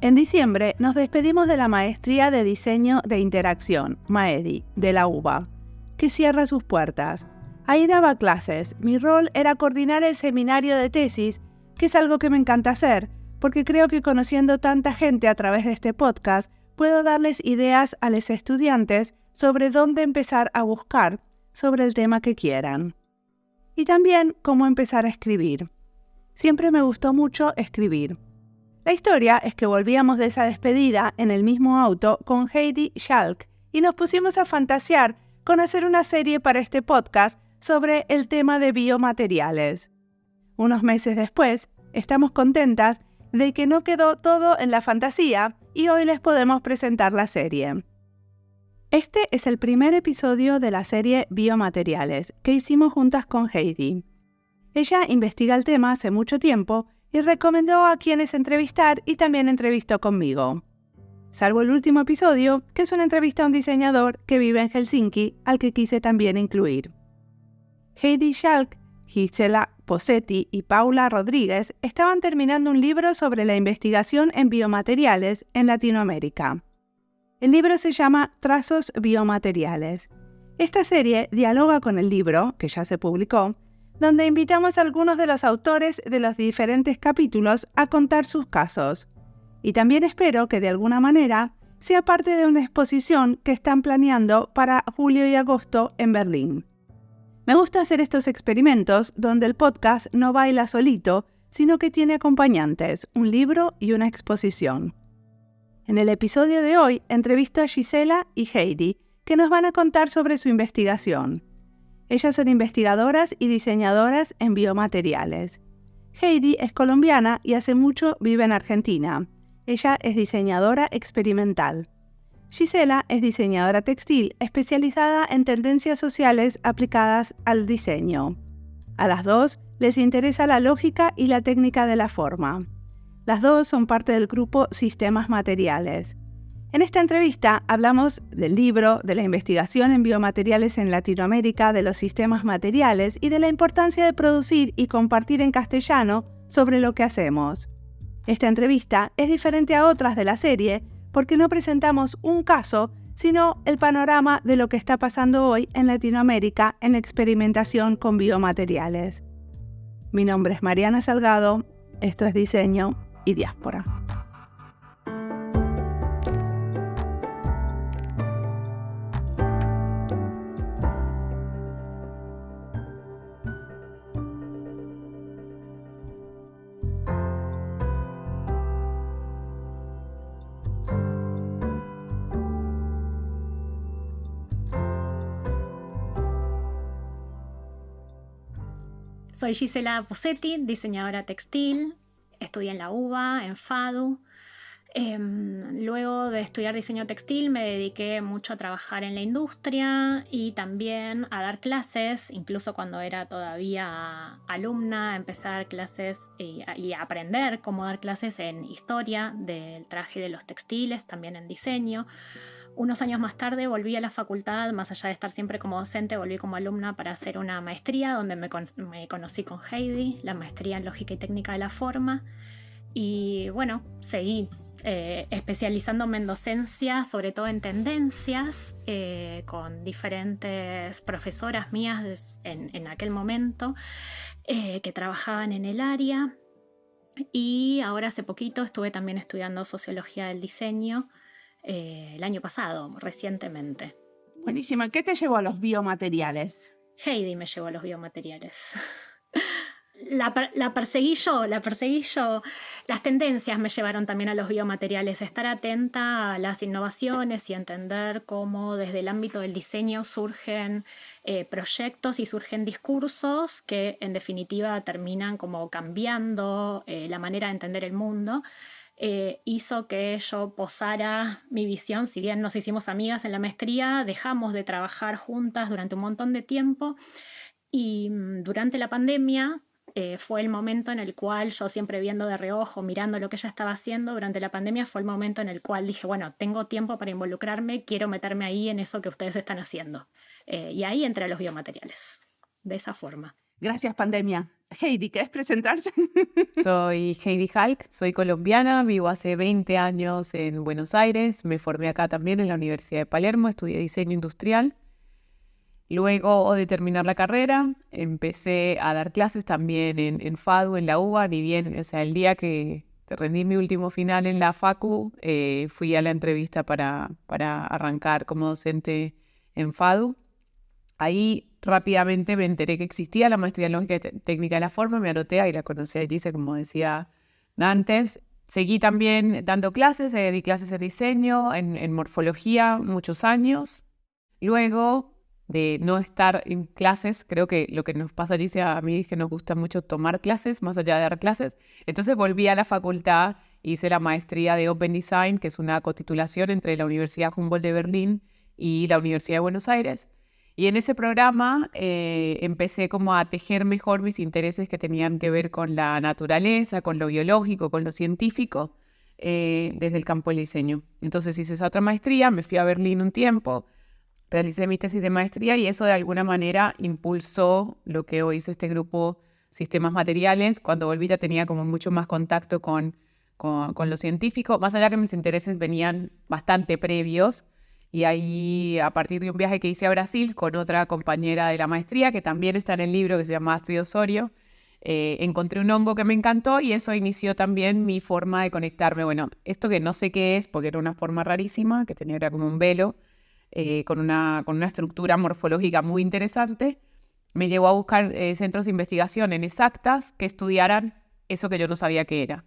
En diciembre nos despedimos de la Maestría de Diseño de Interacción, MAEDI, de la UBA, que cierra sus puertas. Ahí daba clases. Mi rol era coordinar el seminario de tesis, que es algo que me encanta hacer, porque creo que conociendo tanta gente a través de este podcast, puedo darles ideas a los estudiantes sobre dónde empezar a buscar sobre el tema que quieran. Y también cómo empezar a escribir. Siempre me gustó mucho escribir. La historia es que volvíamos de esa despedida en el mismo auto con Heidi Schalk y nos pusimos a fantasear con hacer una serie para este podcast sobre el tema de biomateriales. Unos meses después, estamos contentas de que no quedó todo en la fantasía y hoy les podemos presentar la serie. Este es el primer episodio de la serie Biomateriales que hicimos juntas con Heidi. Ella investiga el tema hace mucho tiempo y recomendó a quienes entrevistar y también entrevistó conmigo. Salvo el último episodio, que es una entrevista a un diseñador que vive en Helsinki, al que quise también incluir. Heidi Schalk, Gisela Posetti y Paula Rodríguez estaban terminando un libro sobre la investigación en biomateriales en Latinoamérica. El libro se llama Trazos Biomateriales. Esta serie dialoga con el libro, que ya se publicó, donde invitamos a algunos de los autores de los diferentes capítulos a contar sus casos. Y también espero que de alguna manera sea parte de una exposición que están planeando para julio y agosto en Berlín. Me gusta hacer estos experimentos donde el podcast no baila solito, sino que tiene acompañantes, un libro y una exposición. En el episodio de hoy entrevisto a Gisela y Heidi, que nos van a contar sobre su investigación. Ellas son investigadoras y diseñadoras en biomateriales. Heidi es colombiana y hace mucho vive en Argentina. Ella es diseñadora experimental. Gisela es diseñadora textil especializada en tendencias sociales aplicadas al diseño. A las dos les interesa la lógica y la técnica de la forma. Las dos son parte del grupo Sistemas Materiales. En esta entrevista hablamos del libro, de la investigación en biomateriales en Latinoamérica, de los sistemas materiales y de la importancia de producir y compartir en castellano sobre lo que hacemos. Esta entrevista es diferente a otras de la serie porque no presentamos un caso, sino el panorama de lo que está pasando hoy en Latinoamérica en experimentación con biomateriales. Mi nombre es Mariana Salgado, esto es Diseño y Diáspora. Soy Gisela Posetti, diseñadora textil. Estudié en la UBA, en FADU. Luego de estudiar diseño textil me dediqué mucho a trabajar en la industria y también a dar clases, incluso cuando era todavía alumna, empecé a dar clases y a aprender cómo dar clases en historia del traje y de los textiles, también en diseño. Unos años más tarde volví a la facultad, más allá de estar siempre como docente, volví como alumna para hacer una maestría donde me conocí con Heidi, la maestría en lógica y técnica de la forma. Y bueno, seguí especializándome en docencia, sobre todo en tendencias, con diferentes profesoras mías en aquel momento que trabajaban en el área. Y ahora hace poquito estuve también estudiando sociología del diseño, el año pasado, recientemente. Buenísimo. ¿Qué te llevó a los biomateriales? Heidi me llevó a los biomateriales. La perseguí yo. Las tendencias me llevaron también a los biomateriales. Estar atenta a las innovaciones y entender cómo desde el ámbito del diseño surgen proyectos y surgen discursos que en definitiva terminan como cambiando la manera de entender el mundo. Hizo que yo posara mi visión. Si bien nos hicimos amigas en la maestría, dejamos de trabajar juntas durante un montón de tiempo y durante la pandemia fue el momento en el cual yo, siempre viendo de reojo, mirando lo que ella estaba haciendo durante la pandemia, fue el momento en el cual dije, bueno, tengo tiempo para involucrarme, quiero meterme ahí en eso que ustedes están haciendo. Y ahí entré a los biomateriales, de esa forma. Gracias, pandemia. Heidi, ¿querés presentarse? Soy Heidi Halk, soy colombiana, vivo hace 20 años en Buenos Aires, me formé acá también en la Universidad de Palermo, estudié diseño industrial. Luego de terminar la carrera, empecé a dar clases también en FADU, en la UBA, ni bien, o sea, el día que rendí mi último final en la FACU, fui a la entrevista para arrancar como docente en FADU. Ahí rápidamente me enteré que existía la maestría en lógica y técnica de la forma, me anoté, ahí la conocí a Gise, como decía antes. Seguí también dando clases, di clases de diseño, en morfología, muchos años. Luego de no estar en clases, creo que lo que nos pasa, Gise, a mí es que nos gusta mucho tomar clases, más allá de dar clases. Entonces volví a la facultad, hice la maestría de Open Design, que es una cotitulación entre la Universidad Humboldt de Berlín y la Universidad de Buenos Aires. Y en ese programa empecé como a tejer mejor mis intereses que tenían que ver con la naturaleza, con lo biológico, con lo científico, desde el campo del diseño. Entonces hice esa otra maestría, me fui a Berlín un tiempo, realicé mi tesis de maestría y eso de alguna manera impulsó lo que hoy es este grupo Sistemas Materiales. Cuando volví ya tenía como mucho más contacto con lo científico, más allá que mis intereses venían bastante previos. Y ahí, a partir de un viaje que hice a Brasil con otra compañera de la maestría, que también está en el libro, que se llama Astrid Osorio, encontré un hongo que me encantó y eso inició también mi forma de conectarme. Bueno, esto que no sé qué es, porque era una forma rarísima, que era como un velo, con una estructura morfológica muy interesante, me llevó a buscar centros de investigación en exactas que estudiaran eso que yo no sabía qué era.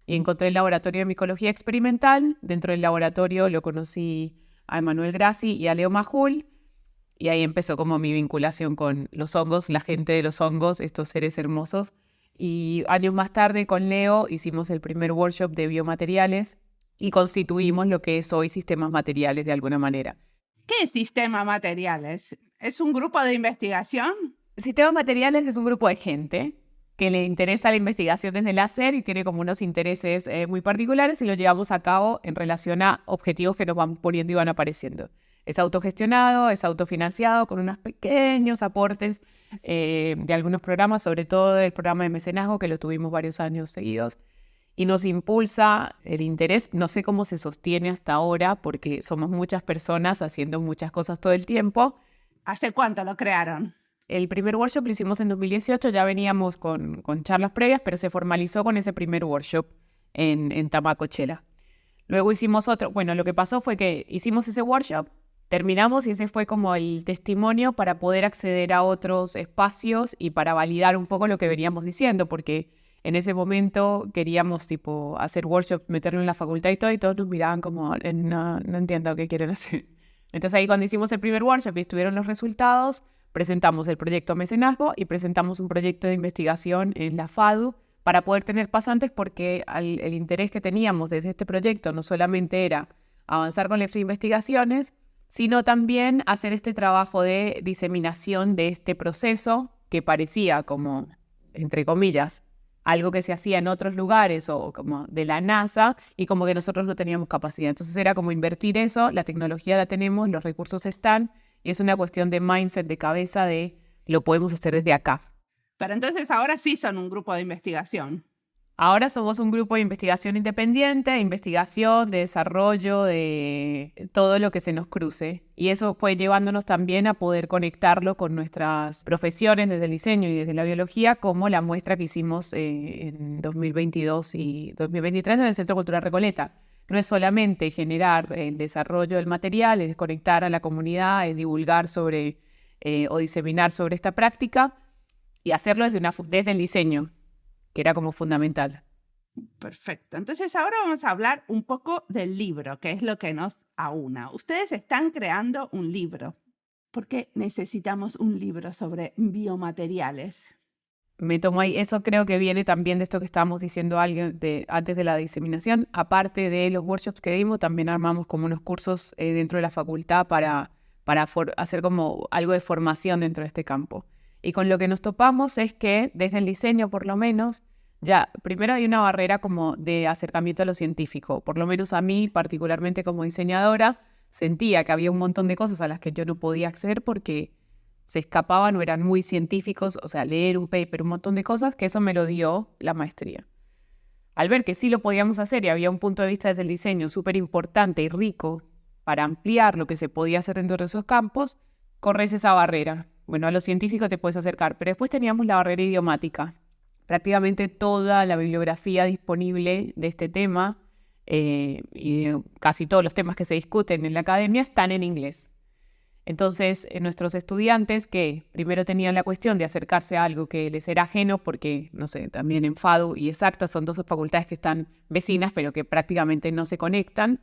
Y encontré el laboratorio de micología experimental. Dentro del laboratorio lo conocí a Emanuel Grassi y a Leo Majul, y ahí empezó como mi vinculación con los hongos, la gente de los hongos, estos seres hermosos. Y años más tarde con Leo hicimos el primer workshop de biomateriales y constituimos lo que es hoy Sistemas Materiales de alguna manera. ¿Qué es Sistemas Materiales? ¿Es un grupo de investigación? Sistemas Materiales es un grupo de gente que le interesa la investigación desde el hacer y tiene como unos intereses muy particulares y lo llevamos a cabo en relación a objetivos que nos van poniendo y van apareciendo. Es autogestionado, es autofinanciado con unos pequeños aportes de algunos programas, sobre todo el programa de mecenazgo que lo tuvimos varios años seguidos y nos impulsa el interés. No sé cómo se sostiene hasta ahora porque somos muchas personas haciendo muchas cosas todo el tiempo. ¿Hace cuánto lo crearon? El primer workshop lo hicimos en 2018, ya veníamos con charlas previas, pero se formalizó con ese primer workshop en Tamacochela. Luego hicimos otro. Bueno, lo que pasó fue que hicimos ese workshop, terminamos y ese fue como el testimonio para poder acceder a otros espacios y para validar un poco lo que veníamos diciendo, porque en ese momento queríamos tipo hacer workshop, meterlo en la facultad y todo, y todos nos miraban como, no entiendo qué quieren hacer. Entonces ahí cuando hicimos el primer workshop y estuvieron los resultados, presentamos el proyecto mecenazgo y presentamos un proyecto de investigación en la FADU para poder tener pasantes, porque el interés que teníamos desde este proyecto no solamente era avanzar con las investigaciones, sino también hacer este trabajo de diseminación de este proceso que parecía como, entre comillas, algo que se hacía en otros lugares o como de la NASA y como que nosotros no teníamos capacidad. Entonces era como invertir eso, la tecnología la tenemos, los recursos están, y es una cuestión de mindset, de cabeza, de lo podemos hacer desde acá. Pero entonces ahora sí son un grupo de investigación. Ahora somos un grupo de investigación independiente, de investigación, de desarrollo, de todo lo que se nos cruce. Y eso fue llevándonos también a poder conectarlo con nuestras profesiones desde el diseño y desde la biología, como la muestra que hicimos en 2022 y 2023 en el Centro Cultural Recoleta. No es solamente generar el desarrollo del material, es conectar a la comunidad, es divulgar sobre o diseminar sobre esta práctica y hacerlo desde el diseño, que era como fundamental. Perfecto. Entonces ahora vamos a hablar un poco del libro, que es lo que nos aúna. Ustedes están creando un libro. ¿Por qué necesitamos un libro sobre biomateriales? Me tomo ahí, eso creo que viene también de esto que estábamos diciendo antes de la diseminación. Aparte de los workshops que dimos, también armamos como unos cursos dentro de la facultad para hacer como algo de formación dentro de este campo. Y con lo que nos topamos es que desde el diseño, por lo menos, ya primero hay una barrera como de acercamiento a lo científico. Por lo menos a mí, particularmente como diseñadora, sentía que había un montón de cosas a las que yo no podía acceder porque se escapaban o eran muy científicos, o sea, leer un paper, un montón de cosas, que eso me lo dio la maestría. Al ver que sí lo podíamos hacer y había un punto de vista desde el diseño súper importante y rico para ampliar lo que se podía hacer dentro de esos campos, corres esa barrera. Bueno, a los científicos te puedes acercar, pero después teníamos la barrera idiomática. Prácticamente toda la bibliografía disponible de este tema y de casi todos los temas que se discuten en la academia están en inglés. Entonces, nuestros estudiantes que primero tenían la cuestión de acercarse a algo que les era ajeno, porque, no sé, también en FADU y Exacta son dos facultades que están vecinas, pero que prácticamente no se conectan,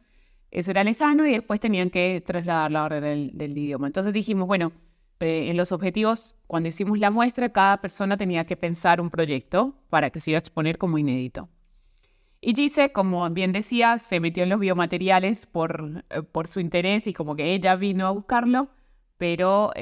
eso era lejano y después tenían que trasladar la barrera del idioma. Entonces dijimos, bueno, en los objetivos, cuando hicimos la muestra, cada persona tenía que pensar un proyecto para que se iba a exponer como inédito. Y Gise, como bien decía, se metió en los biomateriales por su interés y como que ella vino a buscarlo, pero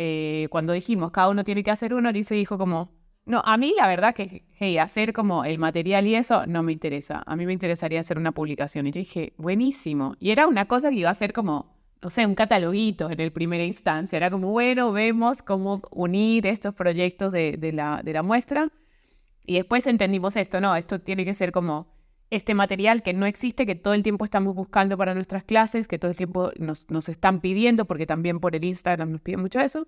cuando dijimos cada uno tiene que hacer uno, Gise dijo como, no, a mí la verdad que hacer como el material y eso no me interesa, a mí me interesaría hacer una publicación. Y yo dije, buenísimo. Y era una cosa que iba a ser como, no sé, un cataloguito en el primera instancia, era como, bueno, vemos cómo unir estos proyectos de la muestra y después entendimos esto, no, esto tiene que ser como este material que no existe, que todo el tiempo estamos buscando para nuestras clases, que todo el tiempo nos están pidiendo, porque también por el Instagram nos piden mucho eso.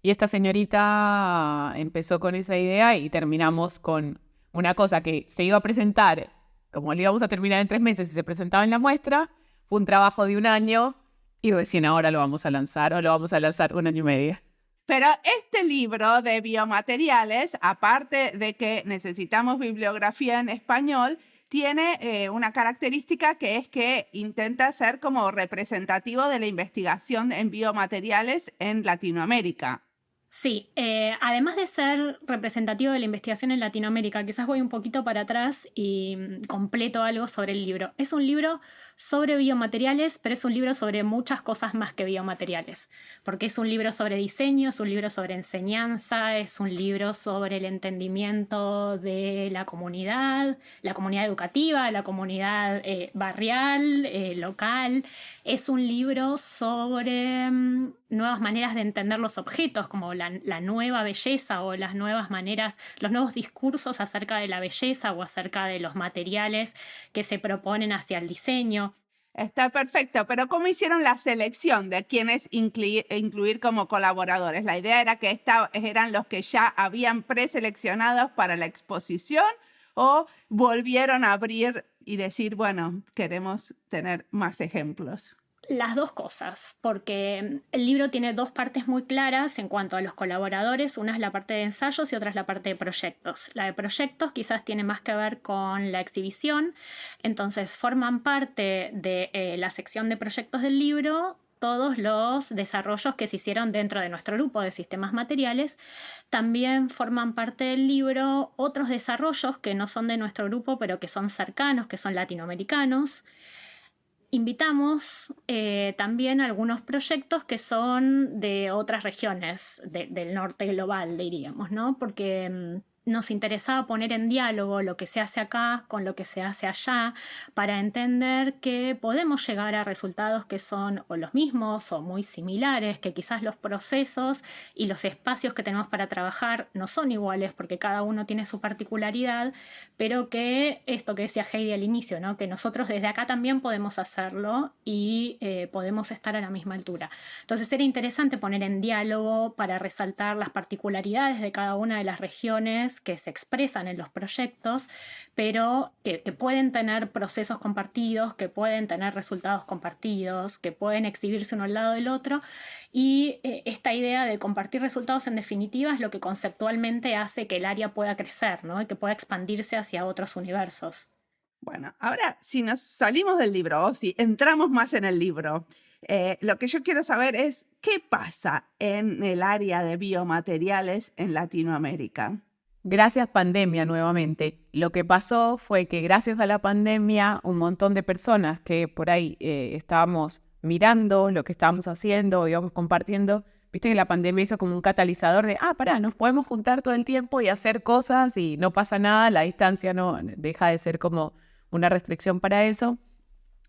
Y esta señorita empezó con esa idea y terminamos con una cosa que se iba a presentar, como lo íbamos a terminar en 3 meses y se presentaba en la muestra, fue un trabajo de 1 año y recién ahora lo vamos a lanzar, o lo vamos a lanzar 1 año y medio. Pero este libro de biomateriales, aparte de que necesitamos bibliografía en español, tiene una característica que es que intenta ser como representativo de la investigación en biomateriales en Latinoamérica. Sí, además de ser representativo de la investigación en Latinoamérica, quizás voy un poquito para atrás y completo algo sobre el libro. Es un libro sobre biomateriales, pero es un libro sobre muchas cosas más que biomateriales, porque es un libro sobre diseño, es un libro sobre enseñanza, es un libro sobre el entendimiento de la comunidad educativa, la comunidad barrial, local. Es un libro sobre nuevas maneras de entender los objetos, como la nueva belleza o las nuevas maneras, los nuevos discursos acerca de la belleza o acerca de los materiales que se proponen hacia el diseño. Está perfecto, pero ¿cómo hicieron la selección de quienes incluir como colaboradores? ¿La idea era que eran los que ya habían preseleccionados para la exposición o volvieron a abrir y decir, bueno, queremos tener más ejemplos? Las dos cosas, porque el libro tiene 2 partes muy claras en cuanto a los colaboradores. Una es la parte de ensayos y otra es la parte de proyectos. La de proyectos quizás tiene más que ver con la exhibición, entonces forman parte de la sección de proyectos del libro todos los desarrollos que se hicieron dentro de nuestro grupo de sistemas materiales. También forman parte del libro otros desarrollos que no son de nuestro grupo, pero que son cercanos, que son latinoamericanos. Invitamos también algunos proyectos que son de otras regiones del norte global, diríamos, ¿no? Porque nos interesaba poner en diálogo lo que se hace acá con lo que se hace allá para entender que podemos llegar a resultados que son o los mismos o muy similares, que quizás los procesos y los espacios que tenemos para trabajar no son iguales porque cada uno tiene su particularidad, pero que esto que decía Heidi al inicio, ¿no? Que nosotros desde acá también podemos hacerlo y podemos estar a la misma altura. Entonces era interesante poner en diálogo para resaltar las particularidades de cada una de las regiones que se expresan en los proyectos, pero que pueden tener procesos compartidos, que pueden tener resultados compartidos, que pueden exhibirse uno al lado del otro. Y esta idea de compartir resultados en definitiva es lo que conceptualmente hace que el área pueda crecer, ¿no? Y que pueda expandirse hacia otros universos. Bueno, ahora si nos salimos del libro o si entramos más en el libro, lo que yo quiero saber es qué pasa en el área de biomateriales en Latinoamérica. Gracias pandemia nuevamente. Lo que pasó fue que gracias a la pandemia un montón de personas que por ahí estábamos mirando lo que estábamos haciendo, íbamos compartiendo, viste que la pandemia hizo como un catalizador de, nos podemos juntar todo el tiempo y hacer cosas y no pasa nada, la distancia no deja de ser como una restricción para eso.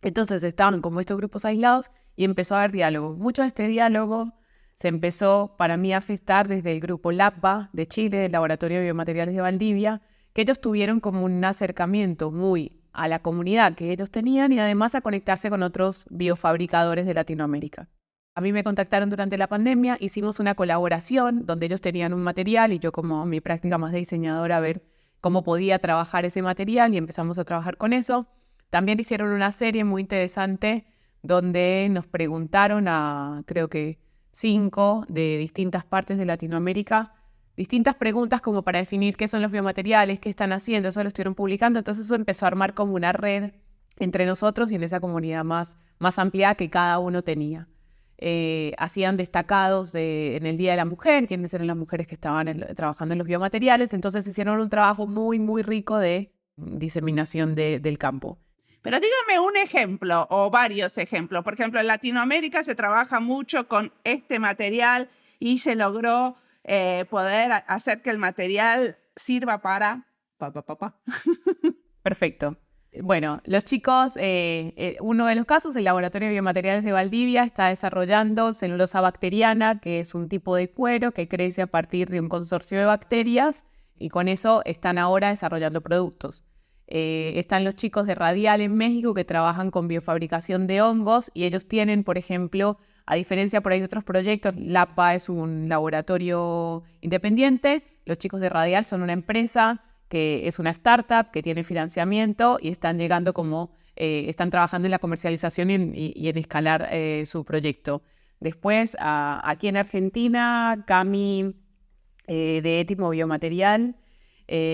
Entonces estaban como estos grupos aislados y empezó a haber diálogo. Mucho de este diálogo se empezó para mí a gestar desde el grupo LABBA de Chile, el Laboratorio de Biomateriales de Valdivia, que ellos tuvieron como un acercamiento muy a la comunidad que ellos tenían y además a conectarse con otros biofabricadores de Latinoamérica. A mí me contactaron durante la pandemia, hicimos una colaboración donde ellos tenían un material y yo como mi práctica más de diseñadora a ver cómo podía trabajar ese material y empezamos a trabajar con eso. También hicieron una serie muy interesante donde nos preguntaron a, creo que 5 de distintas partes de Latinoamérica, distintas preguntas como para definir qué son los biomateriales, qué están haciendo, eso lo estuvieron publicando. Entonces eso empezó a armar como una red entre nosotros y en esa comunidad más amplia que cada uno tenía. Hacían destacados en el Día de la Mujer, quiénes eran las mujeres que estaban trabajando en los biomateriales. Entonces hicieron un trabajo muy, muy rico de diseminación del campo. Pero dígame un ejemplo o varios ejemplos. Por ejemplo, en Latinoamérica se trabaja mucho con este material y se logró poder hacer que el material sirva para... Perfecto. Bueno, los chicos, uno de los casos, el Laboratorio de Biomateriales de Valdivia está desarrollando celulosa bacteriana, que es un tipo de cuero que crece a partir de un consorcio de bacterias y con eso están ahora desarrollando productos. Están los chicos de Radial en México que trabajan con biofabricación de hongos y ellos tienen, por ejemplo, a diferencia por ahí de otros proyectos, LAPA es un laboratorio independiente, los chicos de Radial son una empresa que es una startup que tiene financiamiento y están llegando están trabajando en la comercialización y en escalar su proyecto. Después, aquí en Argentina, Cami de Étimo Biomaterial,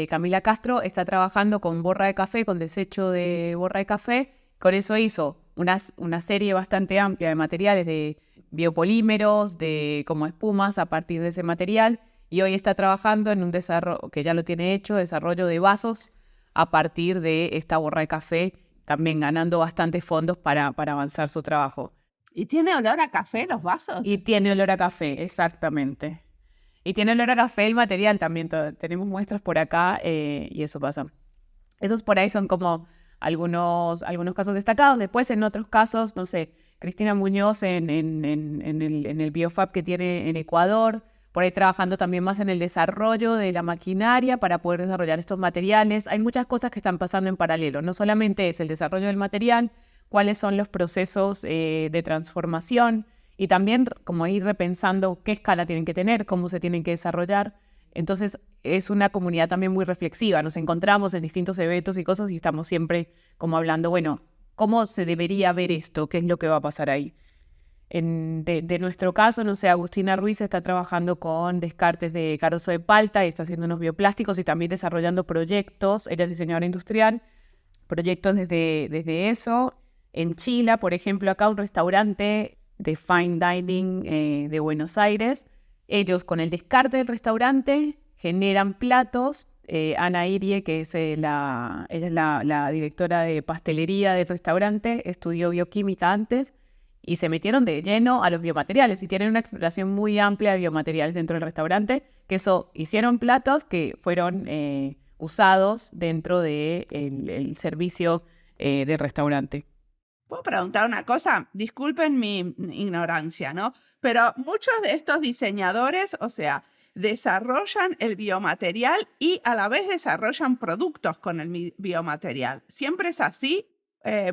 Camila Castro está trabajando con borra de café, con desecho de borra de café. Con eso hizo una serie bastante amplia de materiales de biopolímeros, de como espumas a partir de ese material. Y hoy está trabajando en un desarrollo, que ya lo tiene hecho, desarrollo de vasos a partir de esta borra de café, también ganando bastantes fondos para avanzar su trabajo. ¿Y tiene olor a café los vasos? Y tiene olor a café, exactamente. Y tiene olor a café el material también. Tenemos muestras por acá y eso pasa. Esos por ahí son como algunos casos destacados. Después en otros casos, no sé, Cristina Muñoz en el Biofab que tiene en Ecuador, por ahí trabajando también más en el desarrollo de la maquinaria para poder desarrollar estos materiales. Hay muchas cosas que están pasando en paralelo. No solamente es el desarrollo del material, cuáles son los procesos de transformación y también como ir repensando qué escala tienen que tener, cómo se tienen que desarrollar. Entonces es una comunidad también muy reflexiva. Nos encontramos en distintos eventos y cosas y estamos siempre como hablando, bueno, ¿cómo se debería ver esto? ¿Qué es lo que va a pasar ahí? De nuestro caso, no sé, Agustina Ruiz está trabajando con descartes de carozo de palta y está haciendo unos bioplásticos y también desarrollando proyectos. Ella es diseñadora industrial, proyectos desde eso. En Chile, por ejemplo, acá un restaurante de fine dining de Buenos Aires. Ellos con el descarte del restaurante generan platos. Ana Irie, que es ella es la directora de pastelería del restaurante, estudió bioquímica antes y se metieron de lleno a los biomateriales y tienen una exploración muy amplia de biomateriales dentro del restaurante, que eso hicieron platos que fueron usados dentro del servicio del restaurante. ¿Puedo preguntar una cosa? Disculpen mi ignorancia, ¿no? Pero muchos de estos diseñadores, o sea, desarrollan el biomaterial y a la vez desarrollan productos con el biomaterial. ¿Siempre es así?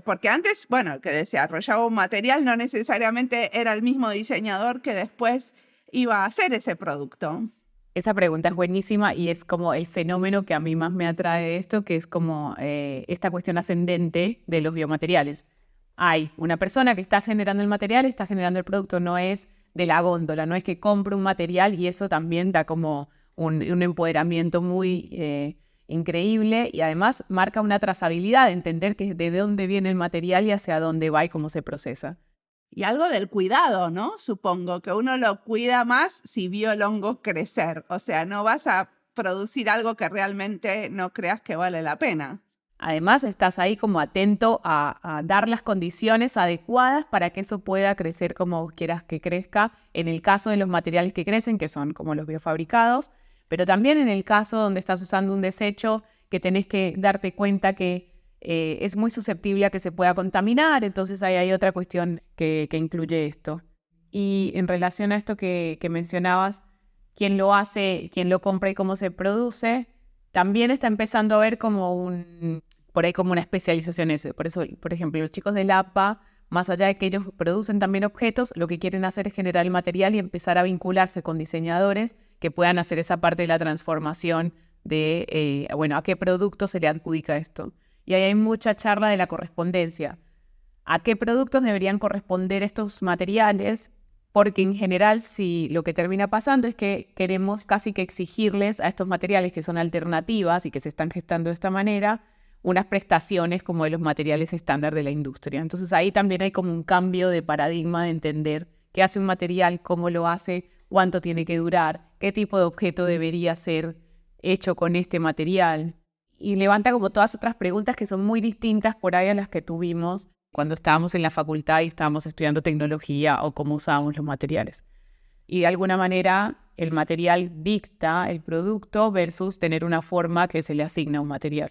Porque antes, bueno, el que desarrollaba un material no necesariamente era el mismo diseñador que después iba a hacer ese producto. Esa pregunta es buenísima y es como el fenómeno que a mí más me atrae de esto, que es como esta cuestión ascendente de los biomateriales. Hay una persona que está generando el material, está generando el producto, no es de la góndola, no es que compre un material y eso también da como un empoderamiento muy increíble y además marca una trazabilidad de entender que de dónde viene el material y hacia dónde va y cómo se procesa. Y algo del cuidado, ¿no? Supongo que uno lo cuida más si vio el hongo crecer. O sea, no vas a producir algo que realmente no creas que vale la pena. Además, estás ahí como atento a dar las condiciones adecuadas para que eso pueda crecer como vos quieras que crezca. En el caso de los materiales que crecen, que son como los biofabricados, pero también en el caso donde estás usando un desecho que tenés que darte cuenta que es muy susceptible a que se pueda contaminar, entonces ahí hay otra cuestión que incluye esto. Y en relación a esto que mencionabas, quién lo hace, quién lo compra y cómo se produce, también está empezando a ver por ahí como una especialización eso. Por eso, por ejemplo, los chicos del APA, más allá de que ellos producen también objetos, lo que quieren hacer es generar el material y empezar a vincularse con diseñadores que puedan hacer esa parte de la transformación de, a qué producto se le adjudica esto. Y ahí hay mucha charla de la correspondencia. ¿A qué productos deberían corresponder estos materiales? Porque en general, si lo que termina pasando es que queremos casi que exigirles a estos materiales que son alternativas y que se están gestando de esta manera, unas prestaciones como de los materiales estándar de la industria. Entonces ahí también hay como un cambio de paradigma de entender qué hace un material, cómo lo hace, cuánto tiene que durar, qué tipo de objeto debería ser hecho con este material. Y levanta como todas otras preguntas que son muy distintas por ahí a las que tuvimos cuando estábamos en la facultad y estábamos estudiando tecnología o cómo usábamos los materiales. Y de alguna manera el material dicta el producto versus tener una forma que se le asigna a un material.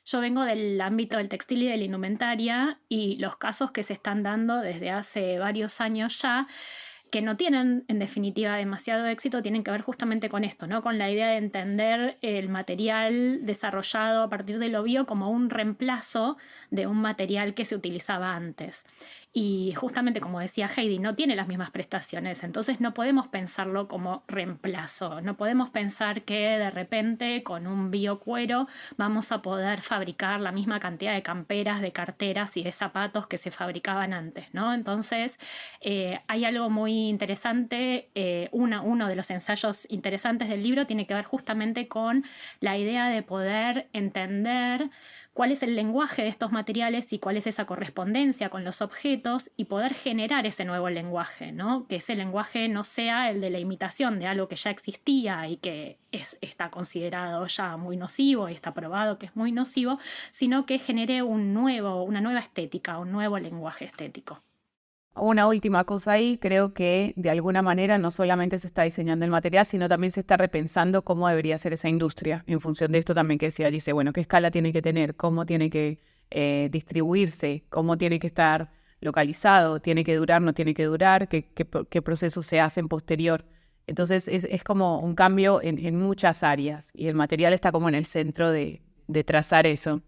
Yo vengo del ámbito del textil y de la indumentaria y los casos que se están dando desde hace varios años ya, que no tienen en definitiva demasiado éxito, tienen que ver justamente con esto, ¿no? Con la idea de entender el material desarrollado a partir de lo bio como un reemplazo de un material que se utilizaba antes. Y justamente como decía Heidi, no tiene las mismas prestaciones, entonces no podemos pensarlo como reemplazo, no podemos pensar que de repente con un biocuero vamos a poder fabricar la misma cantidad de camperas, de carteras y de zapatos que se fabricaban antes, ¿no? Entonces hay algo muy interesante, uno de los ensayos interesantes del libro tiene que ver justamente con la idea de poder entender cuál es el lenguaje de estos materiales y cuál es esa correspondencia con los objetos y poder generar ese nuevo lenguaje, ¿no? Que ese lenguaje no sea el de la imitación de algo que ya existía y que está considerado ya muy nocivo y está probado que es muy nocivo, sino que genere una nueva estética, un nuevo lenguaje estético. Una última cosa ahí, creo que de alguna manera no solamente se está diseñando el material, sino también se está repensando cómo debería ser esa industria en función de esto también que decía, dice, bueno, qué escala tiene que tener, cómo tiene que distribuirse, cómo tiene que estar localizado, tiene que durar, no tiene que durar, qué procesos se hacen posterior. Entonces es como un cambio en muchas áreas y el material está como en el centro de trazar eso.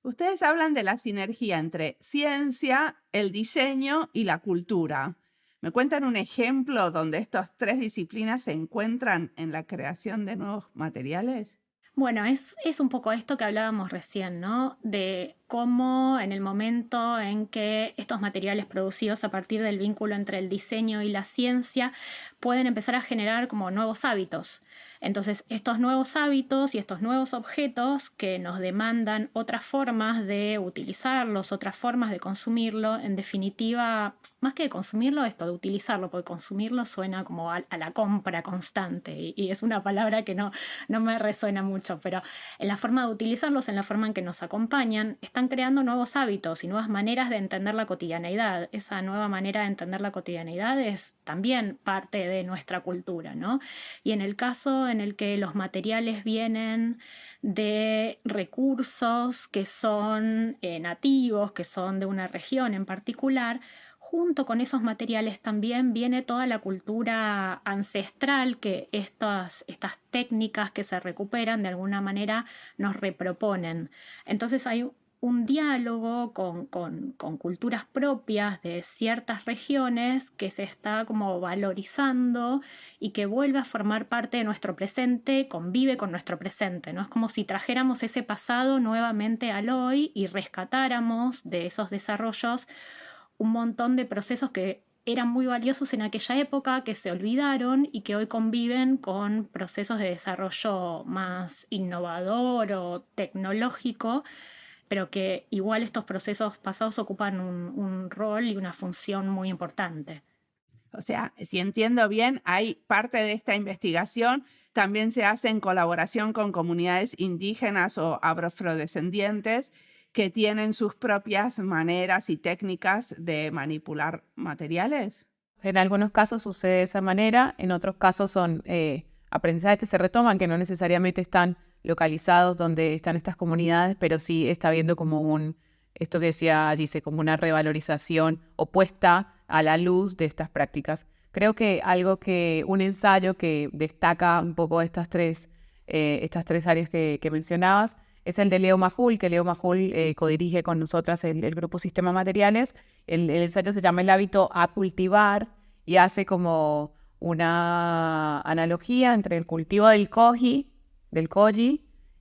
Ustedes hablan de la sinergia entre ciencia, el diseño y la cultura. ¿Me cuentan un ejemplo donde estas tres disciplinas se encuentran en la creación de nuevos materiales? Bueno, es un poco esto que hablábamos recién, ¿no? De cómo en el momento en que estos materiales producidos a partir del vínculo entre el diseño y la ciencia pueden empezar a generar como nuevos hábitos. Entonces, estos nuevos hábitos y estos nuevos objetos que nos demandan otras formas de utilizarlos, otras formas de consumirlo, en definitiva, más que de consumirlo, esto de utilizarlo, porque consumirlo suena como a la compra constante y es una palabra que no me resuena mucho, pero en la forma de utilizarlos, en la forma en que nos acompañan, están creando nuevos hábitos y nuevas maneras de entender la cotidianeidad. Esa nueva manera de entender la cotidianeidad es también parte de nuestra cultura, ¿no? Y en el caso en el que los materiales vienen de recursos que son nativos, que son de una región en particular, junto con esos materiales también viene toda la cultura ancestral que estas técnicas que se recuperan de alguna manera nos reproponen. Entonces hay un diálogo con culturas propias de ciertas regiones que se está como valorizando y que vuelve a formar parte de nuestro presente, convive con nuestro presente, ¿no? Es como si trajéramos ese pasado nuevamente al hoy y rescatáramos de esos desarrollos un montón de procesos que eran muy valiosos en aquella época, que se olvidaron y que hoy conviven con procesos de desarrollo más innovador o tecnológico, pero que igual estos procesos pasados ocupan un rol y una función muy importante. O sea, si entiendo bien, hay parte de esta investigación también se hace en colaboración con comunidades indígenas o afrodescendientes que tienen sus propias maneras y técnicas de manipular materiales. En algunos casos sucede de esa manera, en otros casos son aprendizajes que se retoman, que no necesariamente están localizados donde están estas comunidades, pero sí está habiendo como esto que decía Gise, como una revalorización o puesta a la luz de estas prácticas. Creo que un ensayo que destaca un poco estas tres áreas que mencionabas es el de Leo Majul, que Leo Majul codirige con nosotras el grupo Sistema Materiales. El ensayo se llama El hábito a cultivar y hace como una analogía entre el cultivo del koji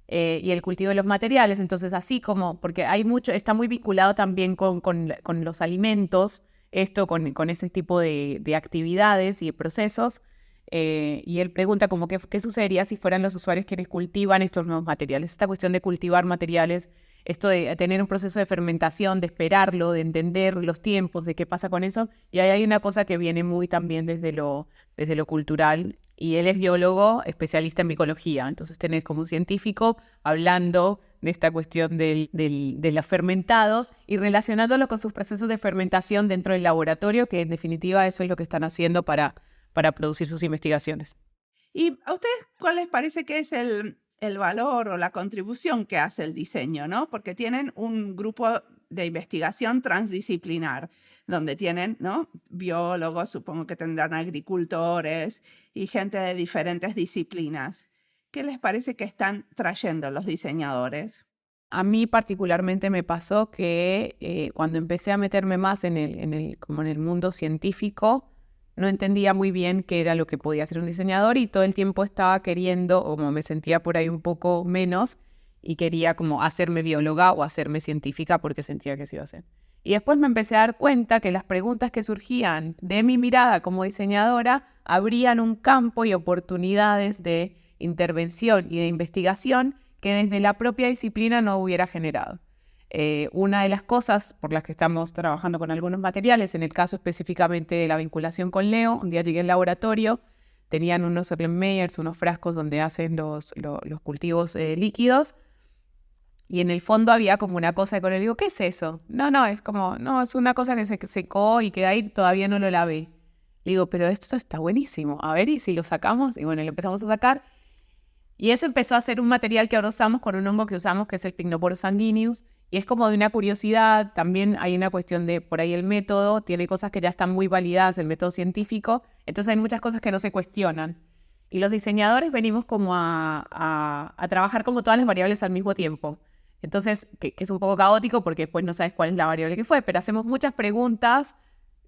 y el cultivo de los materiales. Entonces, así como, porque está muy vinculado también con los alimentos, con ese tipo de actividades y de procesos. Y él pregunta como qué sucedería si fueran los usuarios quienes cultivan estos nuevos materiales. Esta cuestión de cultivar materiales, esto de tener un proceso de fermentación, de esperarlo, de entender los tiempos, de qué pasa con eso. Y ahí hay una cosa que viene muy también desde lo cultural. Y él es biólogo, especialista en micología. Entonces tenés como un científico hablando de esta cuestión de los fermentados y relacionándolo con sus procesos de fermentación dentro del laboratorio, que en definitiva eso es lo que están haciendo para producir sus investigaciones. ¿Y a ustedes cuál les parece que es el valor o la contribución que hace el diseño, ¿no? Porque tienen un grupo de investigación transdisciplinar, donde tienen, ¿no?, biólogos, supongo que tendrán agricultores y gente de diferentes disciplinas. ¿Qué les parece que están trayendo los diseñadores? A mí particularmente me pasó que cuando empecé a meterme más como en el mundo científico, no entendía muy bien qué era lo que podía hacer un diseñador y todo el tiempo estaba queriendo, o como me sentía por ahí un poco menos, y quería como hacerme bióloga o hacerme científica porque sentía que se iba a hacer. Y después me empecé a dar cuenta que las preguntas que surgían de mi mirada como diseñadora abrían un campo y oportunidades de intervención y de investigación que desde la propia disciplina no hubiera generado. Una de las cosas por las que estamos trabajando con algunos materiales, en el caso específicamente de la vinculación con Leo, un día llegué al laboratorio, tenían unos Erlenmeyers, unos frascos donde hacen los cultivos líquidos, y en el fondo había como una cosa de color. Digo, ¿qué es eso? No, es una cosa que se secó y queda ahí, todavía no lo lavé. Digo, pero esto está buenísimo, a ver, ¿y si lo sacamos? Y bueno, lo empezamos a sacar. Y eso empezó a ser un material que ahora usamos con un hongo que usamos, que es el Pycnoporus sanguineus, y es como de una curiosidad. También hay una cuestión de, por ahí el método, tiene cosas que ya están muy validadas, el método científico, entonces hay muchas cosas que no se cuestionan. Y los diseñadores venimos como a trabajar como todas las variables al mismo tiempo. Entonces, que es un poco caótico porque después no sabes cuál es la variable que fue, pero hacemos muchas preguntas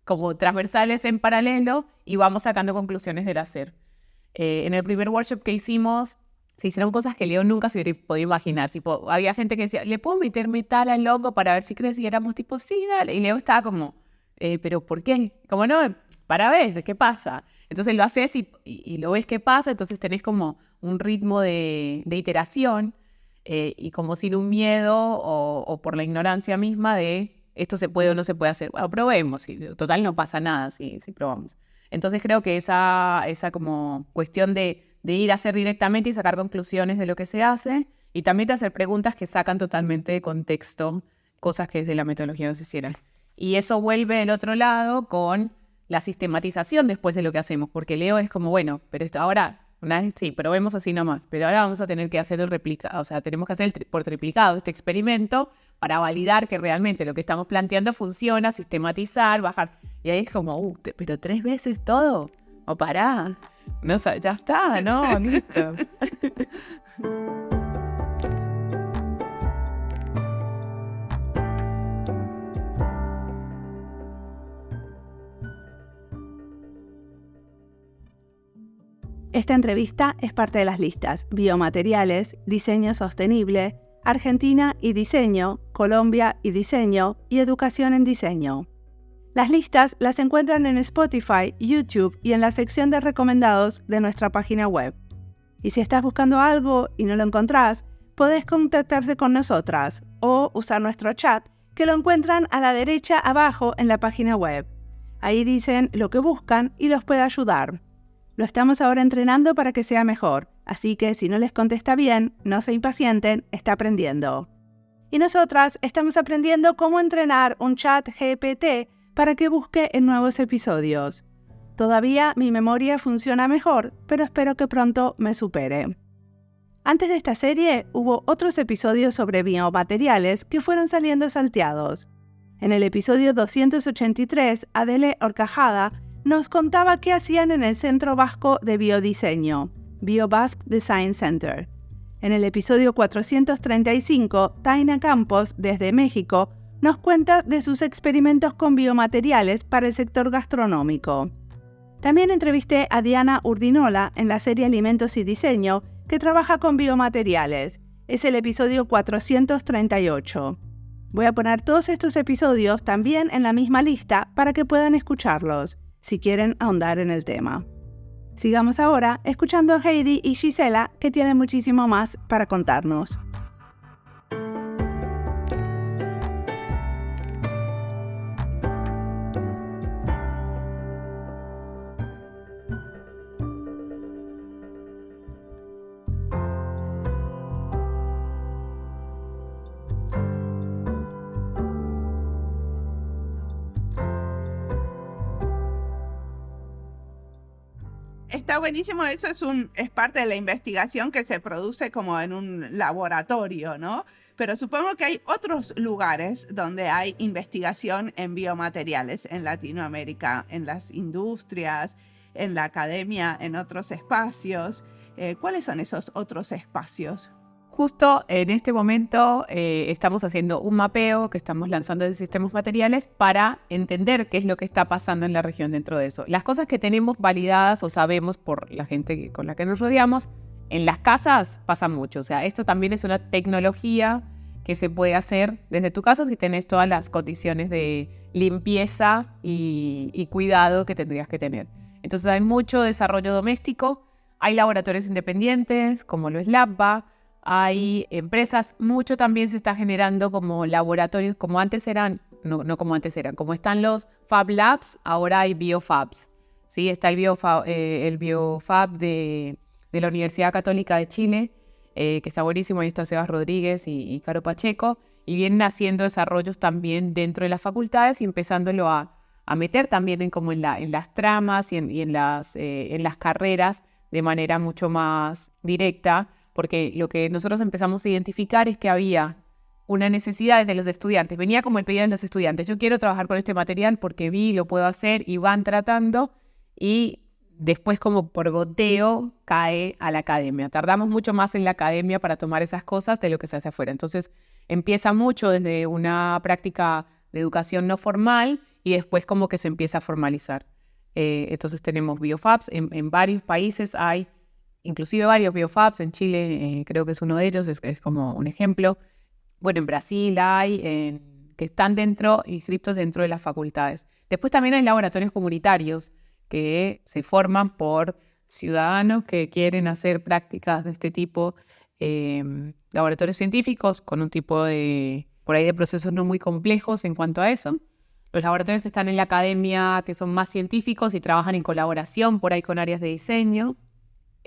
como transversales en paralelo y vamos sacando conclusiones del hacer. En el primer workshop que hicimos, se hicieron cosas que Leo nunca se hubiera podido imaginar. Tipo, había gente que decía, ¿le puedo meter metal al hongo para ver si crece? Y éramos tipo, sí, dale. Y Leo estaba como, ¿pero por qué? Como no, para ver qué pasa. Entonces lo haces y lo ves qué pasa. Entonces tenés como un ritmo de iteración y como sin un miedo o por la ignorancia misma de esto se puede o no se puede hacer. Bueno, probemos. Y total no pasa nada si probamos. Entonces creo que esa como cuestión de ir a hacer directamente y sacar conclusiones de lo que se hace, y también de hacer preguntas que sacan totalmente de contexto cosas que desde la metodología no se hicieran. Y eso vuelve del otro lado con la sistematización después de lo que hacemos, porque Leo es como, bueno, pero esto ahora, sí, probemos así nomás, pero ahora vamos a tener que hacer el replicado, o sea, tenemos que hacer por triplicado este experimento para validar que realmente lo que estamos planteando funciona, sistematizar, bajar. Y ahí es como, pero 3 veces todo, o pará. No, ya está, ¿no? Listo. Esta entrevista es parte de las listas Biomateriales, Diseño Sostenible, Argentina y Diseño, Colombia y Diseño y Educación en Diseño. Las listas las encuentran en Spotify, YouTube y en la sección de recomendados de nuestra página web. Y si estás buscando algo y no lo encontrás, podés contactarte con nosotras o usar nuestro chat, que lo encuentran a la derecha abajo en la página web. Ahí dicen lo que buscan y los puede ayudar. Lo estamos ahora entrenando para que sea mejor, así que si no les contesta bien, no se impacienten, está aprendiendo. Y nosotras estamos aprendiendo cómo entrenar un chat GPT para que busque en nuevos episodios. Todavía mi memoria funciona mejor, pero espero que pronto me supere. Antes de esta serie hubo otros episodios sobre biomateriales que fueron saliendo salteados. En el episodio 283, Adele Horcajada nos contaba qué hacían en el Centro Vasco de Biodiseño, BioBasque Design Center. En el episodio 435, Taina Campos, desde México, nos cuenta de sus experimentos con biomateriales para el sector gastronómico. También entrevisté a Diana Urdinola en la serie Alimentos y Diseño, que trabaja con biomateriales. Es el episodio 438. Voy a poner todos estos episodios también en la misma lista para que puedan escucharlos, si quieren ahondar en el tema. Sigamos ahora escuchando a Heidi y Gisela, que tienen muchísimo más para contarnos. Está buenísimo, eso es parte de la investigación que se produce como en un laboratorio, ¿no? Pero supongo que hay otros lugares donde hay investigación en biomateriales en Latinoamérica, en las industrias, en la academia, en otros espacios. ¿Cuáles son esos otros espacios? Justo en este momento estamos haciendo un mapeo que estamos lanzando de sistemas materiales para entender qué es lo que está pasando en la región dentro de eso. Las cosas que tenemos validadas o sabemos por la gente con la que nos rodeamos, en las casas pasa mucho. O sea, esto también es una tecnología que se puede hacer desde tu casa si tenés todas las condiciones de limpieza y cuidado que tendrías que tener. Entonces hay mucho desarrollo doméstico, hay laboratorios independientes como lo es Labba, hay empresas, mucho también se está generando como laboratorios, como antes eran, no como antes eran, como están los Fab Labs, ahora hay Biofabs. ¿Sí? Está el Biofab de la Universidad Católica de Chile, que está buenísimo, ahí está Sebas Rodríguez y Caro Pacheco, y vienen haciendo desarrollos también dentro de las facultades y empezándolo a meter también en las tramas y en las carreras de manera mucho más directa, porque lo que nosotros empezamos a identificar es que había una necesidad de los estudiantes. Venía como el pedido de los estudiantes. Yo quiero trabajar con este material porque vi, lo puedo hacer, y van tratando, y después como por goteo cae a la academia. Tardamos mucho más en la academia para tomar esas cosas de lo que se hace afuera. Entonces empieza mucho desde una práctica de educación no formal y después como que se empieza a formalizar. Entonces tenemos biofabs. En varios países hay inclusive varios biofabs. En Chile creo que es uno de ellos, es como un ejemplo. Bueno, en Brasil hay que están inscriptos dentro de las facultades. Después también hay laboratorios comunitarios que se forman por ciudadanos que quieren hacer prácticas de este tipo, laboratorios científicos con un tipo de procesos no muy complejos en cuanto a eso. Los laboratorios que están en la academia, que son más científicos y trabajan en colaboración por ahí con áreas de diseño.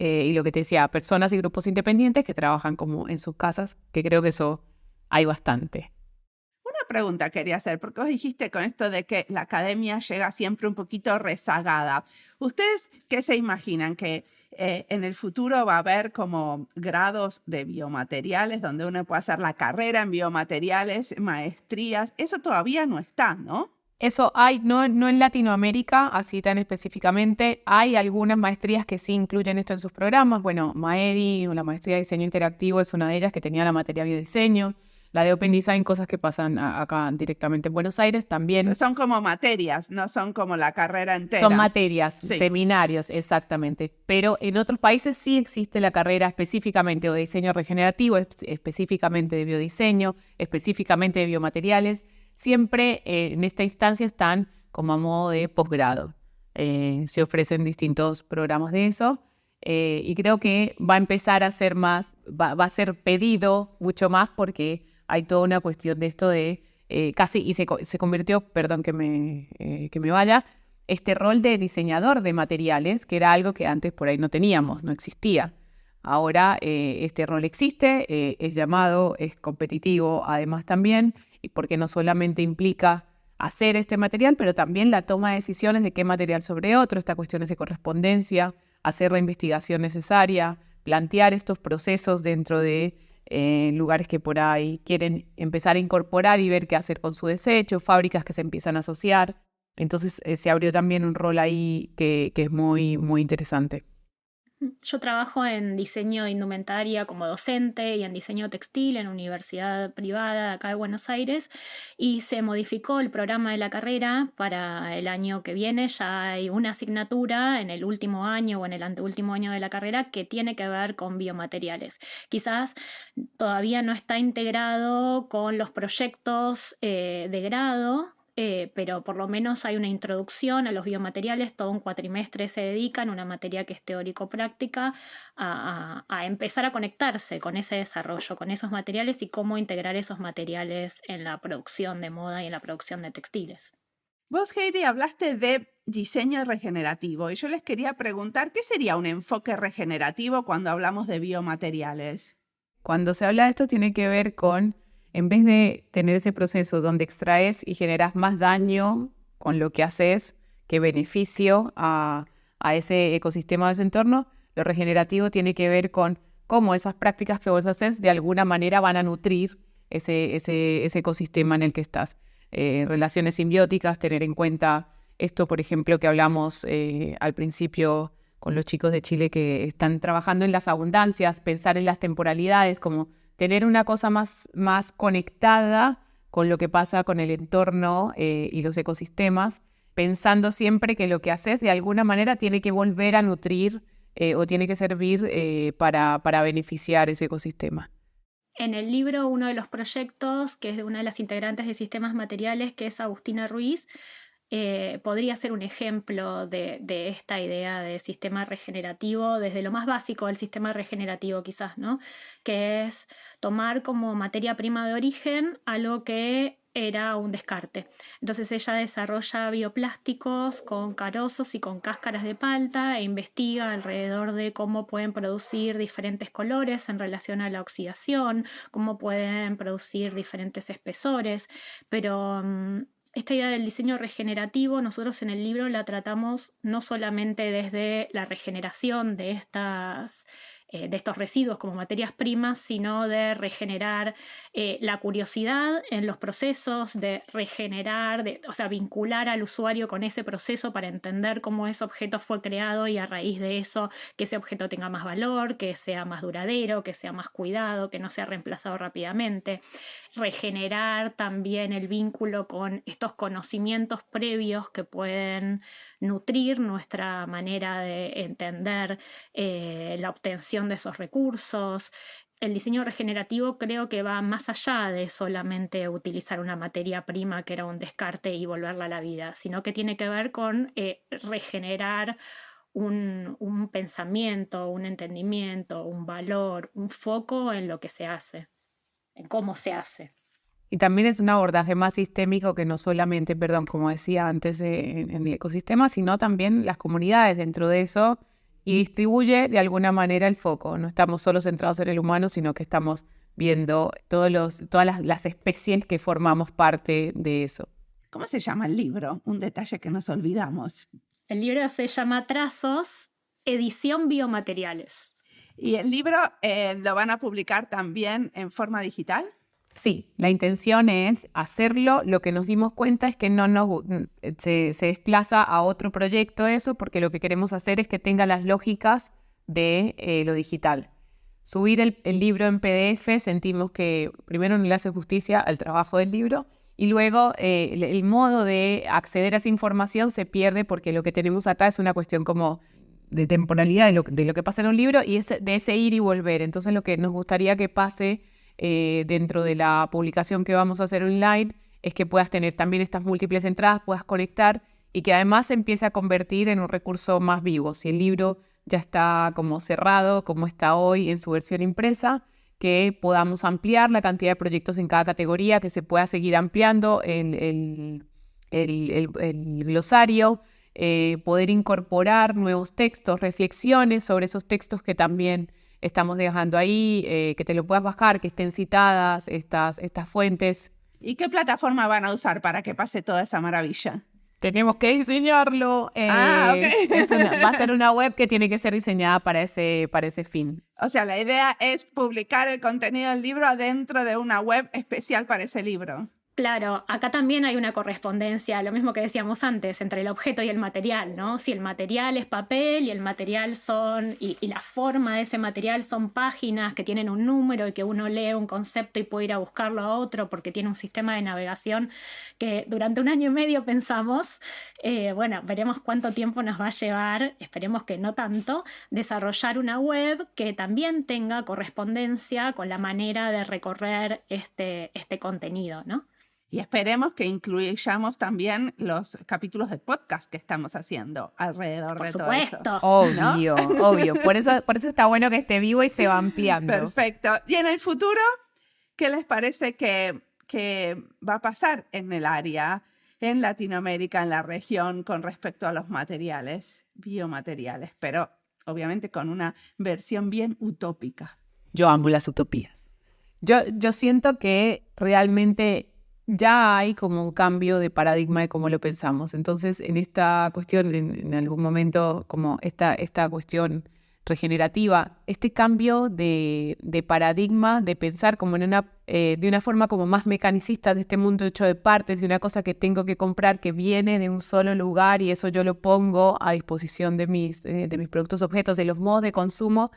Y lo que te decía, personas y grupos independientes que trabajan como en sus casas, que creo que eso hay bastante. Una pregunta quería hacer, porque vos dijiste con esto de que la academia llega siempre un poquito rezagada. ¿Ustedes qué se imaginan? ¿Que en el futuro va a haber como grados de biomateriales donde uno puede hacer la carrera en biomateriales, maestrías? Eso todavía no está, ¿no? Eso hay, no en Latinoamérica, así tan específicamente. Hay algunas maestrías que sí incluyen esto en sus programas. Bueno, Maedi, la maestría de diseño interactivo, es una de ellas que tenía la materia biodiseño. La de Open Design, cosas que pasan acá directamente en Buenos Aires también. Son como materias, no son como la carrera entera. Son materias, sí. Seminarios, exactamente. Pero en otros países sí existe la carrera específicamente o de diseño regenerativo, específicamente de biodiseño, específicamente de biomateriales. Siempre en esta instancia están como a modo de posgrado. Se ofrecen distintos programas de eso y creo que va a empezar a ser más, va a ser pedido mucho más porque hay toda una cuestión de esto de casi, y se convirtió, perdón que me vaya, este rol de diseñador de materiales, que era algo que antes por ahí no teníamos, no existía. Ahora este rol existe, es llamado, es competitivo además también, y porque no solamente implica hacer este material, pero también la toma de decisiones de qué material sobre otro, estas cuestiones de correspondencia, hacer la investigación necesaria, plantear estos procesos dentro de lugares que por ahí quieren empezar a incorporar y ver qué hacer con su desecho, fábricas que se empiezan a asociar. Entonces se abrió también un rol ahí que es muy, muy interesante. Yo trabajo en diseño de indumentaria como docente y en diseño textil en universidad privada acá de Buenos Aires, y se modificó el programa de la carrera para el año que viene. Ya hay una asignatura en el último año o en el anteúltimo año de la carrera que tiene que ver con biomateriales. Quizás todavía no está integrado con los proyectos de grado, pero por lo menos hay una introducción a los biomateriales. Todo un cuatrimestre se dedica, en una materia que es teórico-práctica, a empezar a conectarse con ese desarrollo, con esos materiales y cómo integrar esos materiales en la producción de moda y en la producción de textiles. Vos, Heidi, hablaste de diseño regenerativo y yo les quería preguntar, ¿qué sería un enfoque regenerativo cuando hablamos de biomateriales? Cuando se habla de esto tiene que ver con, en vez de tener ese proceso donde extraes y generas más daño con lo que haces que beneficio a ese ecosistema, a ese entorno, lo regenerativo tiene que ver con cómo esas prácticas que vos haces de alguna manera van a nutrir ese ecosistema en el que estás. Relaciones simbióticas, tener en cuenta esto, por ejemplo, que hablamos al principio con los chicos de Chile que están trabajando en las abundancias, pensar en las temporalidades, como tener una cosa más conectada con lo que pasa con el entorno y los ecosistemas, pensando siempre que lo que haces de alguna manera tiene que volver a nutrir o tiene que servir para beneficiar ese ecosistema. En el libro, uno de los proyectos, que es de una de las integrantes de Sistemas Materiales, que es Agustina Ruiz, podría ser un ejemplo de esta idea de sistema regenerativo, desde lo más básico del sistema regenerativo quizás, ¿no? Que es tomar como materia prima de origen algo que era un descarte. Entonces ella desarrolla bioplásticos con carozos y con cáscaras de palta e investiga alrededor de cómo pueden producir diferentes colores en relación a la oxidación, cómo pueden producir diferentes espesores, pero esta idea del diseño regenerativo nosotros en el libro la tratamos no solamente desde la regeneración de estos residuos como materias primas, sino de regenerar la curiosidad en los procesos, de regenerar, o sea, vincular al usuario con ese proceso para entender cómo ese objeto fue creado y a raíz de eso que ese objeto tenga más valor, que sea más duradero, que sea más cuidado, que no sea reemplazado rápidamente. Regenerar también el vínculo con estos conocimientos previos que pueden nutrir nuestra manera de entender la obtención de esos recursos. El diseño regenerativo creo que va más allá de solamente utilizar una materia prima que era un descarte y volverla a la vida, sino que tiene que ver con regenerar un pensamiento, un entendimiento, un valor, un foco en lo que se hace, en cómo se hace. Y también es un abordaje más sistémico que no solamente, como decía antes, en el ecosistema, sino también las comunidades dentro de eso, y distribuye de alguna manera el foco. No estamos solo centrados en el humano, sino que estamos viendo todas las especies que formamos parte de eso. ¿Cómo se llama el libro? Un detalle que nos olvidamos. El libro se llama Trazos, edición Biomateriales. ¿Y el libro lo van a publicar también en forma digital? Sí, la intención es hacerlo. Lo que nos dimos cuenta es que se desplaza a otro proyecto eso, porque lo que queremos hacer es que tenga las lógicas de lo digital. Subir el libro en PDF, sentimos que primero no le hace justicia al trabajo del libro y luego el modo de acceder a esa información se pierde porque lo que tenemos acá es una cuestión como de temporalidad de lo que pasa en un libro y de ese ir y volver. Entonces lo que nos gustaría que pase dentro de la publicación que vamos a hacer online es que puedas tener también estas múltiples entradas, puedas conectar y que además se empiece a convertir en un recurso más vivo. Si el libro ya está como cerrado, como está hoy en su versión impresa, que podamos ampliar la cantidad de proyectos en cada categoría, que se pueda seguir ampliando el glosario, poder incorporar nuevos textos, reflexiones sobre esos textos que también estamos dejando ahí, que te lo puedas bajar, que estén citadas estas fuentes. ¿Y qué plataforma van a usar para que pase toda esa maravilla? Tenemos que diseñarlo. Ok. Va a ser una web que tiene que ser diseñada para ese fin. O sea, la idea es publicar el contenido del libro adentro de una web especial para ese libro. Claro, acá también hay una correspondencia, lo mismo que decíamos antes, entre el objeto y el material, ¿no? Si el material es papel y el material y la forma de ese material son páginas que tienen un número y que uno lee un concepto y puede ir a buscarlo a otro porque tiene un sistema de navegación que durante 1 año y medio pensamos, bueno, veremos cuánto tiempo nos va a llevar, esperemos que no tanto, desarrollar una web que también tenga correspondencia con la manera de recorrer este contenido, ¿no? Y esperemos que incluyamos también los capítulos de podcast que estamos haciendo alrededor de todo eso. Obvio, obvio. Por eso está bueno que esté vivo y se va ampliando. Perfecto. Y en el futuro, ¿qué les parece que va a pasar en el área, en Latinoamérica, en la región, con respecto a los materiales, biomateriales? Pero obviamente con una versión bien utópica. Yo amo las utopías. Yo siento que realmente ya hay como un cambio de paradigma de cómo lo pensamos. Entonces, en esta cuestión, en algún momento, como esta cuestión regenerativa, este cambio de paradigma, de pensar como de una forma como más mecanicista de este mundo hecho de partes, de una cosa que tengo que comprar que viene de un solo lugar y eso yo lo pongo a disposición de mis productos, objetos, de los modos de consumo,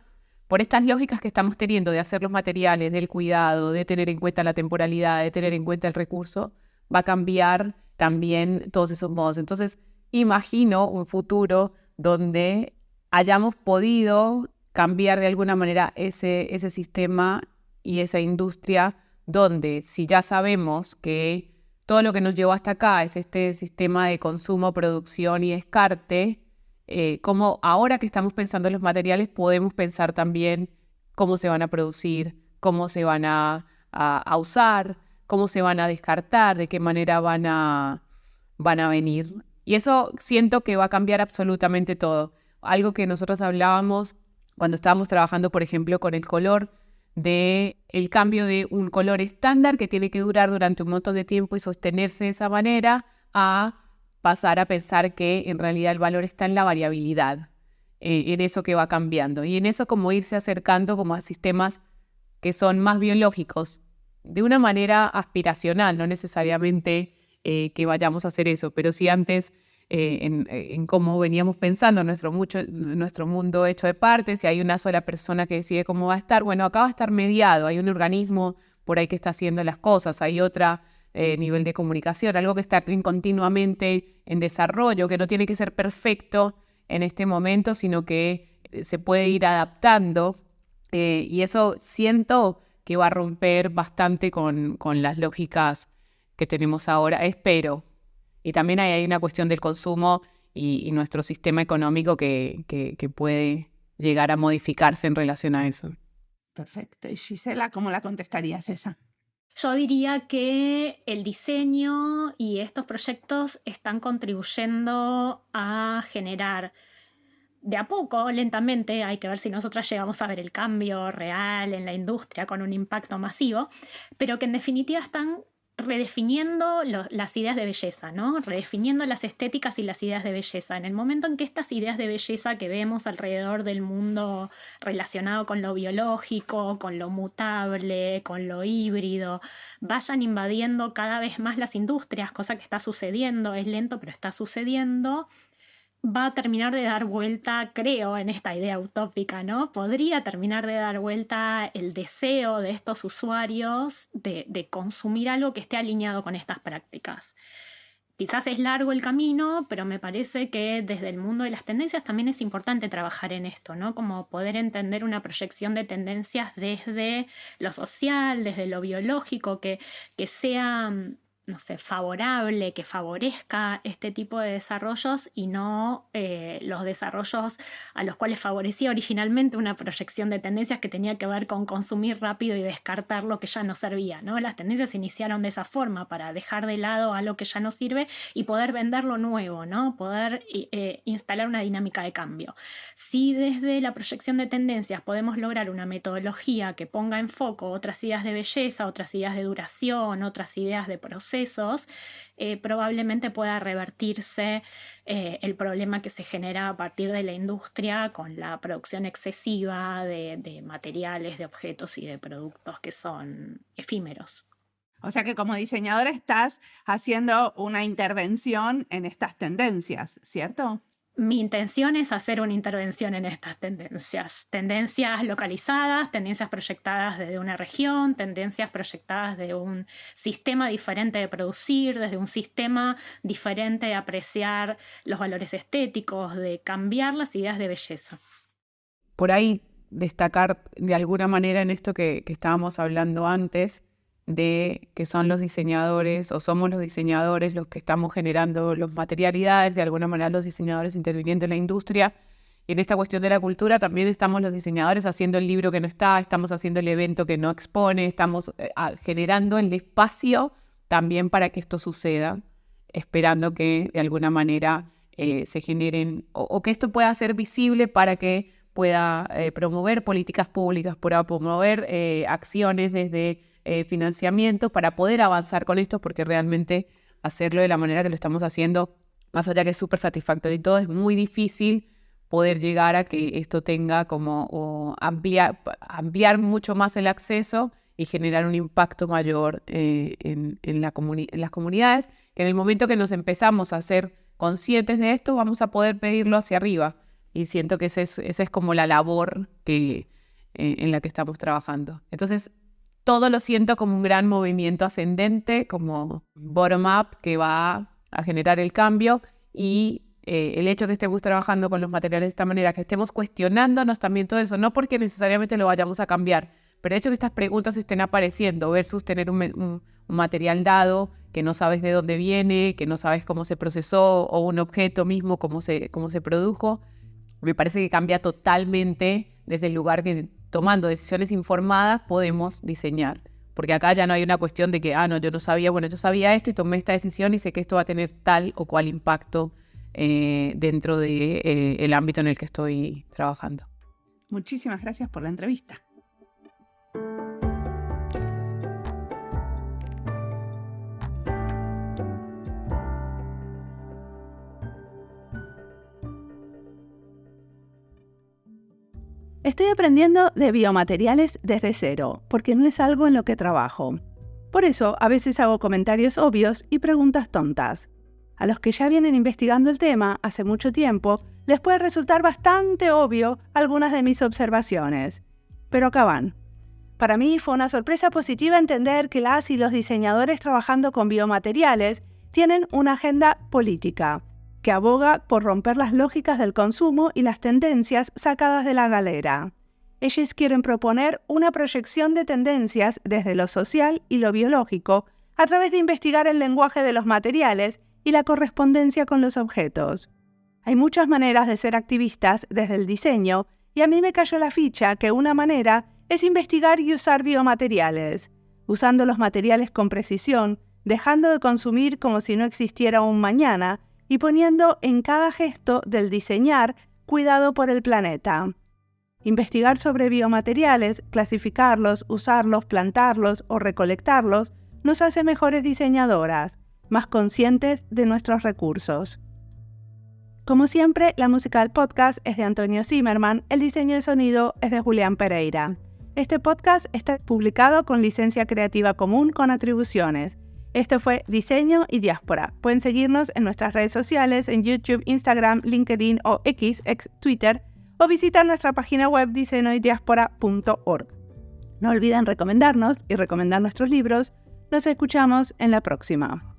por estas lógicas que estamos teniendo de hacer los materiales, del cuidado, de tener en cuenta la temporalidad, de tener en cuenta el recurso, va a cambiar también todos esos modos. Entonces, imagino un futuro donde hayamos podido cambiar de alguna manera ese sistema y esa industria, donde si ya sabemos que todo lo que nos llevó hasta acá es este sistema de consumo, producción y descarte, como ahora que estamos pensando en los materiales, podemos pensar también cómo se van a producir, cómo se van a usar, cómo se van a descartar, de qué manera van a venir. Y eso siento que va a cambiar absolutamente todo. Algo que nosotros hablábamos cuando estábamos trabajando, por ejemplo, con el color, de el cambio de un color estándar que tiene que durar durante un montón de tiempo y sostenerse de esa manera, a pasar a pensar que en realidad el valor está en la variabilidad, en eso que va cambiando. Y en eso como irse acercando como a sistemas que son más biológicos, de una manera aspiracional, no necesariamente que vayamos a hacer eso, pero sí antes en cómo veníamos pensando nuestro mundo hecho de partes, si hay una sola persona que decide cómo va a estar, bueno, acá va a estar mediado, hay un organismo por ahí que está haciendo las cosas, hay otra nivel de comunicación, algo que está continuamente en desarrollo, que no tiene que ser perfecto en este momento, sino que se puede ir adaptando, y eso siento que va a romper bastante con las lógicas que tenemos ahora, espero. Y también hay una cuestión del consumo y nuestro sistema económico que puede llegar a modificarse en relación a eso. Perfecto. Y Gisela, ¿cómo la contestarías esa? Yo diría que el diseño y estos proyectos están contribuyendo a generar de a poco, lentamente, hay que ver si nosotras llegamos a ver el cambio real en la industria con un impacto masivo, pero que en definitiva están redefiniendo las ideas de belleza, ¿no? Redefiniendo las estéticas y las ideas de belleza. En el momento en que estas ideas de belleza que vemos alrededor del mundo relacionado con lo biológico, con lo mutable, con lo híbrido, vayan invadiendo cada vez más las industrias, cosa que está sucediendo, es lento, pero está sucediendo, va a terminar de dar vuelta, creo, en esta idea utópica, ¿no? Podría terminar de dar vuelta el deseo de estos usuarios de consumir algo que esté alineado con estas prácticas. Quizás es largo el camino, pero me parece que desde el mundo de las tendencias también es importante trabajar en esto, ¿no? Como poder entender una proyección de tendencias desde lo social, desde lo biológico, que sea, no sé, favorable, que favorezca este tipo de desarrollos y no los desarrollos a los cuales favorecía originalmente una proyección de tendencias que tenía que ver con consumir rápido y descartar lo que ya no servía, ¿no? Las tendencias se iniciaron de esa forma, para dejar de lado a lo que ya no sirve y poder vender lo nuevo, ¿no? Poder instalar una dinámica de cambio. Si desde la proyección de tendencias podemos lograr una metodología que ponga en foco otras ideas de belleza, otras ideas de duración, otras ideas de proceso, procesos, probablemente pueda revertirse el problema que se genera a partir de la industria con la producción excesiva de materiales, de objetos y de productos que son efímeros. O sea que como diseñador estás haciendo una intervención en estas tendencias, ¿cierto? Mi intención es hacer una intervención en estas tendencias localizadas, tendencias proyectadas desde una región, tendencias proyectadas de un sistema diferente de producir, desde un sistema diferente de apreciar los valores estéticos, de cambiar las ideas de belleza. Por ahí destacar de alguna manera en esto que estábamos hablando antes, de que son los diseñadores o somos los diseñadores los que estamos generando las materialidades, de alguna manera los diseñadores interviniendo en la industria. Y en esta cuestión de la cultura también estamos los diseñadores haciendo el libro que no está, estamos haciendo el evento que no expone, estamos generando el espacio también para que esto suceda, esperando que de alguna manera se generen o que esto pueda ser visible para que pueda promover políticas públicas, pueda promover acciones desde financiamiento para poder avanzar con esto, porque realmente hacerlo de la manera que lo estamos haciendo, más allá que es súper satisfactorio y todo, es muy difícil poder llegar a que esto tenga como ampliar mucho más el acceso y generar un impacto mayor en las comunidades, que en el momento que nos empezamos a ser conscientes de esto, vamos a poder pedirlo hacia arriba. Y siento que esa es como la labor en la que estamos trabajando. Entonces, todo lo siento como un gran movimiento ascendente, como bottom-up, que va a generar el cambio. Y el hecho que estemos trabajando con los materiales de esta manera, que estemos cuestionándonos también todo eso, no porque necesariamente lo vayamos a cambiar, pero el hecho que estas preguntas estén apareciendo versus tener un material dado que no sabes de dónde viene, que no sabes cómo se procesó, o un objeto mismo, cómo se produjo, me parece que cambia totalmente desde el lugar que, tomando decisiones informadas, podemos diseñar. Porque acá ya no hay una cuestión de que, no, yo no sabía, bueno, yo sabía esto y tomé esta decisión y sé que esto va a tener tal o cual impacto dentro del ámbito en el que estoy trabajando. Muchísimas gracias por la entrevista. Estoy aprendiendo de biomateriales desde cero, porque no es algo en lo que trabajo. Por eso, a veces hago comentarios obvios y preguntas tontas. A los que ya vienen investigando el tema hace mucho tiempo, les puede resultar bastante obvio algunas de mis observaciones. Pero acá van. Para mí fue una sorpresa positiva entender que las y los diseñadores trabajando con biomateriales tienen una agenda política, que aboga por romper las lógicas del consumo y las tendencias sacadas de la galera. Ellos quieren proponer una proyección de tendencias desde lo social y lo biológico a través de investigar el lenguaje de los materiales y la correspondencia con los objetos. Hay muchas maneras de ser activistas desde el diseño y a mí me cayó la ficha que una manera es investigar y usar biomateriales, usando los materiales con precisión, dejando de consumir como si no existiera un mañana, y poniendo en cada gesto del diseñar cuidado por el planeta. Investigar sobre biomateriales, clasificarlos, usarlos, plantarlos o recolectarlos nos hace mejores diseñadoras, más conscientes de nuestros recursos. Como siempre, la música del podcast es de Antonio Zimmerman, el diseño de sonido es de Julián Pereira. Este podcast está publicado con licencia creativa común con atribuciones. Esto fue Diseño y Diáspora. Pueden seguirnos en nuestras redes sociales, en YouTube, Instagram, LinkedIn o ex Twitter, o visitar nuestra página web diseñoydiaspora.org. No olviden recomendarnos y recomendar nuestros libros. Nos escuchamos en la próxima.